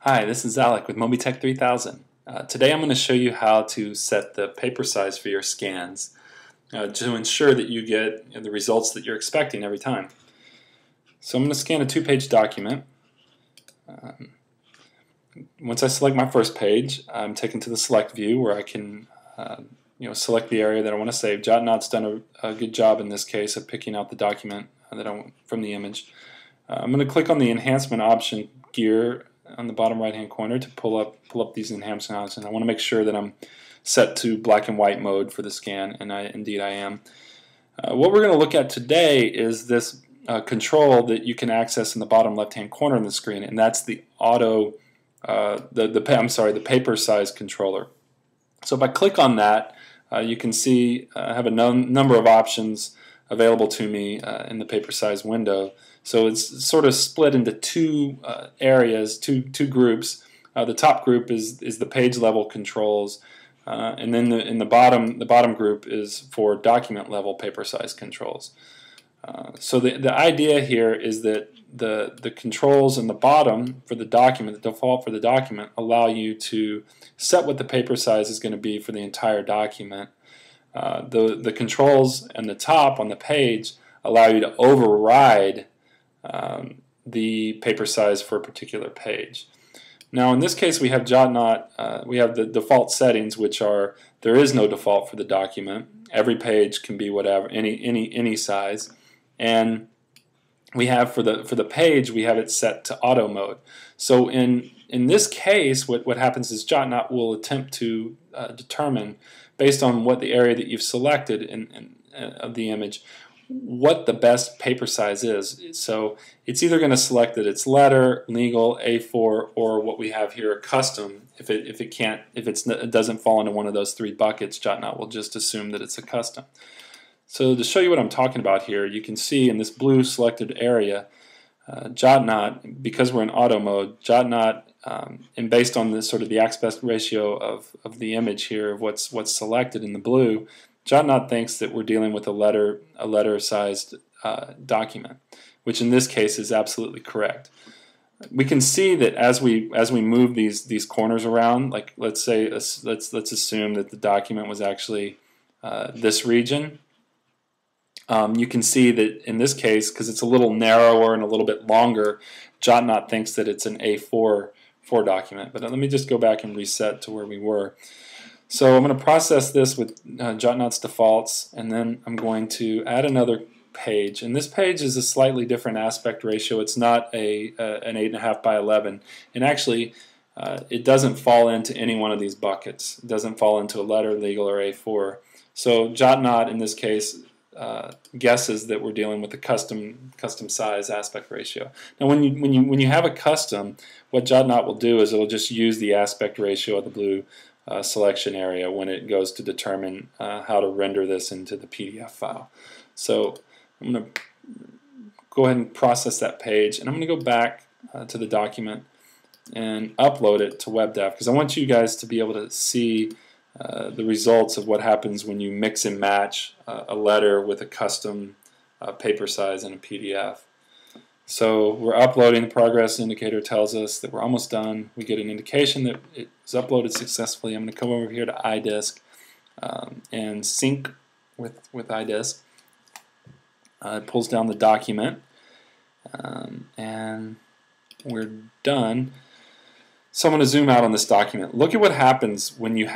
Hi, this is Alec with Mobitech 3000. Today I'm going to show you how to set the paper size for your scans to ensure that you get the results that you're expecting every time. So I'm going to scan a two-page document. Once I select my first page, I'm taken to the select view where I can select the area that I want to save. JotNot's done a good job in this case of picking out the document that I want from the image. I'm going to click on the enhancement option gear on the bottom right hand corner to pull up these enhancement options. I want to make sure that I'm set to black and white mode for the scan, and indeed I am. What we're going to look at today is this control that you can access in the bottom left hand corner of the screen, and that's the the paper size controller. So if I click on that, you can see I have a number of options available to me in the paper size window. So it's sort of split into two areas, two groups. The top group is the page level controls, and then the bottom group is for document level paper size controls. So the idea here is that the controls in the bottom for the document, the default for the document, allow you to set what the paper size is going to be for the entire document. The controls in the top on the page allow you to override the paper size for a particular page. Now in this case we have JotNot, we have the default settings, which are there is no default for the document. Every page can be whatever, any size, and we have for the page we have it set to auto mode. So in this case what happens is JotNot will attempt to determine, based on what the area that you've selected of the image, what the best paper size is. So it's either going to select that it's letter, legal, A4, or what we have here, custom. If it doesn't fall into one of those three buckets, JotNot will just assume that it's a custom. So to show you what I'm talking about here, you can see in this blue selected area, JotNot, because we're in auto mode, JotNot, and based on this sort of the aspect ratio of the image here of what's selected in the blue, JotNot thinks that we're dealing with a letter-sized document, which in this case is absolutely correct. We can see that as we move these corners around, like let's assume that the document was actually this region. You can see that in this case, because it's a little narrower and a little bit longer, JotNot thinks that it's an A4 document. But let me just go back and reset to where we were. So I'm going to process this with JotNot's defaults, and then I'm going to add another page. And this page is a slightly different aspect ratio. It's not an 8.5 by 11, and actually it doesn't fall into any one of these buckets. It doesn't fall into a letter, legal, or A4. So JotNot in this case guesses that we're dealing with a custom size aspect ratio. Now when you have a custom, what JotNot will do is it'll just use the aspect ratio of the blue selection area when it goes to determine how to render this into the PDF file. So I'm going to go ahead and process that page, and I'm going to go back to the document and upload it to WebDAV, because I want you guys to be able to see the results of what happens when you mix and match a letter with a custom paper size in a PDF. So we're uploading. The progress indicator tells us that we're almost done. We get an indication that it's uploaded successfully. I'm going to come over here to iDisk and sync with iDisk. It pulls down the document, and we're done. So I'm going to zoom out on this document. Look at what happens when you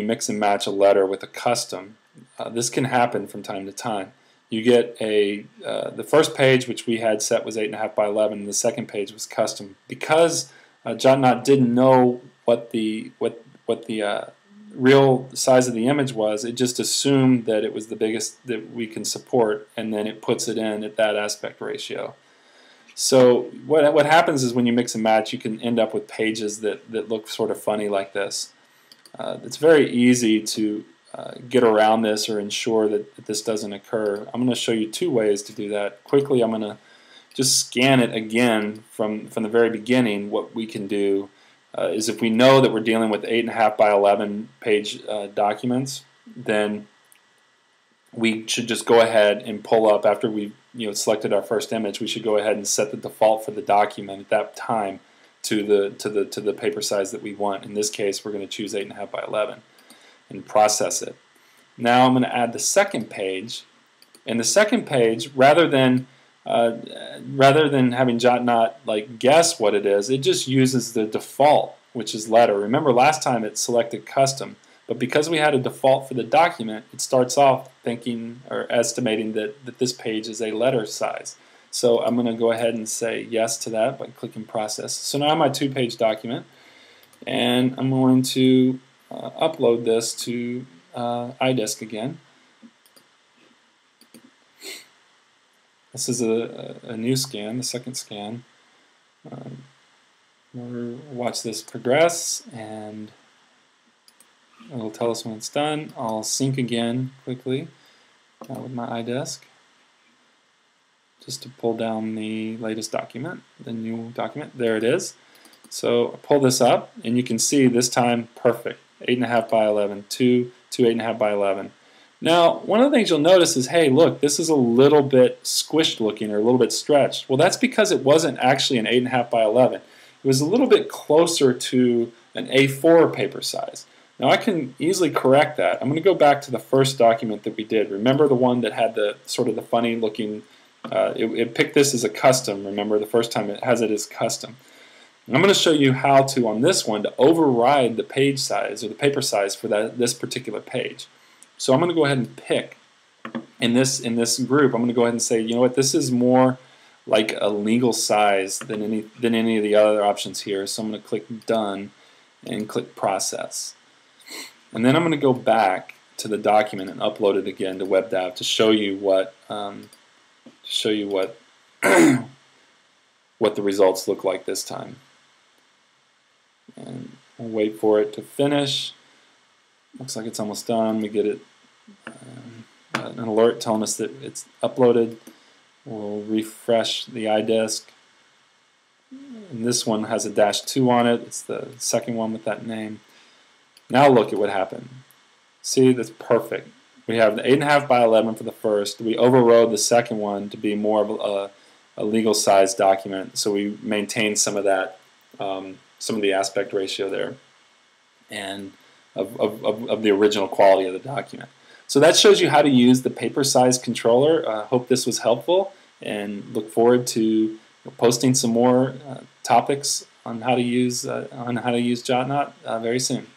mix and match a letter with a custom. This can happen from time to time. You get the first page, which we had set was 8.5 by 11, and the second page was custom. Because JotNot didn't know what the real size of the image was, it just assumed that it was the biggest that we can support, and then it puts it in at that aspect ratio. So what happens is when you mix and match, you can end up with pages that look sort of funny like this. It's very easy to get around this or ensure that this doesn't occur. I'm going to show you two ways to do that. Quickly, I'm going to just scan it again from the very beginning. What we can do is, if we know that we're dealing with 8.5 by 11 page documents, then we should just go ahead and pull up, after we've selected our first image, we should go ahead and set the default for the document at that time to the paper size that we want. In this case, we're going to choose 8.5 by 11 and process it. Now I'm going to add the second page. And the second page, rather than having JotNot like guess what it is, it just uses the default, which is letter. Remember last time it selected custom, but because we had a default for the document, it starts off thinking or estimating that this page is a letter size. So I'm going to go ahead and say yes to that by clicking process. So now I'm my 2-page document, and I'm going to upload this to iDisk again. This is a new scan, the second scan. We'll watch this progress, and it'll tell us when it's done. I'll sync again quickly with my iDisk just to pull down the latest document, the new document. There it is. So I pull this up, and you can see this time perfect. 8.5 by 11, 2 8.5 by 11. Now, one of the things you'll notice is, hey, look, this is a little bit squished looking or a little bit stretched. Well, that's because it wasn't actually an 8.5 by 11. It was a little bit closer to an A4 paper size. Now, I can easily correct that. I'm going to go back to the first document that we did. Remember the one that had the sort of the funny looking, it picked this as a custom. Remember the first time it has it as custom. And I'm going to show you how to, on this one, to override the page size or the paper size for this particular page. So I'm going to go ahead and pick in this group. I'm going to go ahead and say, you know what, this is more like a legal size than any of the other options here. So I'm going to click Done and click Process. And then I'm going to go back to the document and upload it again to WebDAV to show you what what the results look like this time. And we'll wait for it to finish. Looks like it's almost done. We get it an alert telling us that it's uploaded. We'll refresh the iDisk. And this one has a -2 on it. It's the second one with that name. Now look at what happened. See, that's perfect. We have the 8.5 by 11 for the first. We overrode the second one to be more of a legal size document. So we maintained some of that, some of the aspect ratio there, and of the original quality of the document. So that shows you how to use the paper size controller. I hope this was helpful, and look forward to posting some more topics on how to use JotNot very soon.